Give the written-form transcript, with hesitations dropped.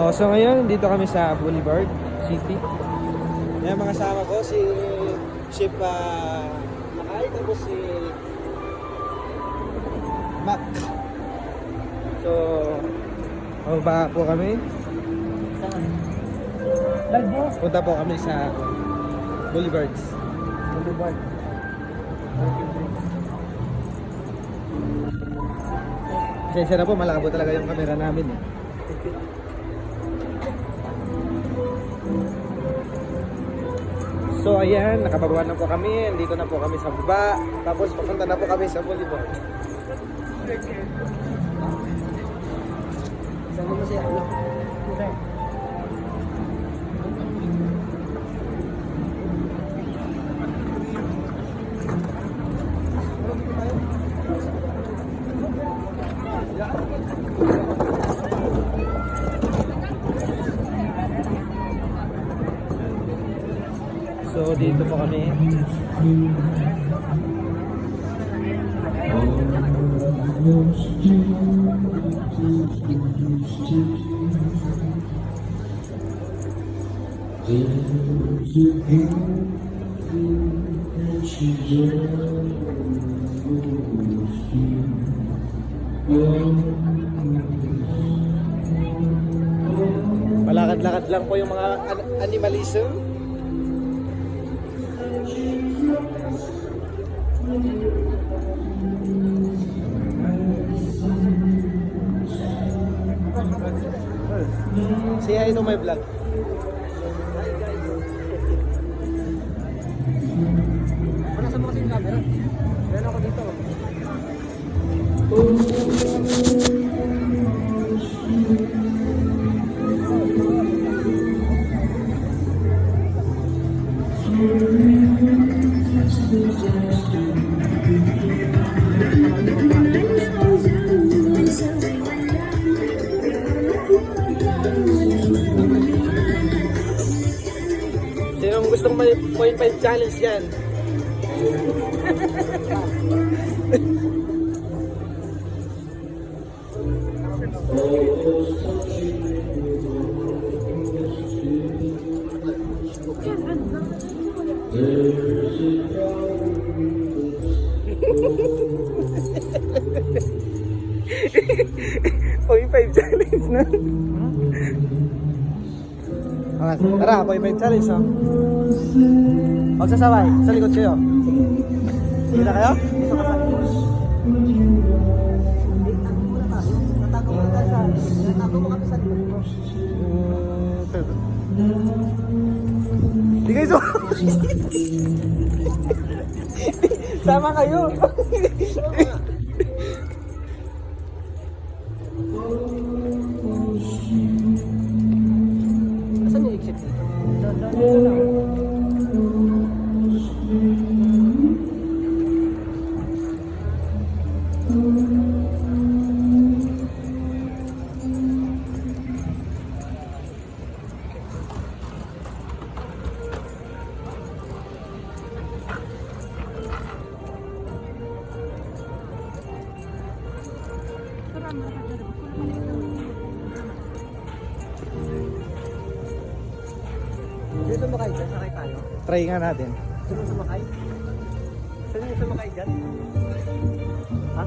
Oh, so ngayon, dito kami sa Boulevard City. Yan mga kasama ko, si Chef Makay, tapos si Mac. So, baba po kami. Punta po kami sa Boulevards. Boulevard. Pasensya na po, malabo talaga yung camera namin eh. So ayan, nakababa na po kami. Dito na po kami sa baba. Tapos papunta na po kami sa Boulevard. Saan mo siya? So dito po kami. Malakad-lakad lang po yung mga animalism. Say hi to my vlog. Wala sa mga camera. Meron ako dito. Sinong gustong may 0.5 challenge yan? Point 5 challenge na. Okay, tara, 0.5 challenge no? Magsasabay, sa likod kayo. Sige na kayo? Dito ka sa likod. Natago mo kami sa likod. Di kayo so. Sama kayo. Saan yung exit dito? Dito sumakay dyan, sakay tayo. Try nga natin. Sino sumakay? Sino yung sumakay dyan? Ha?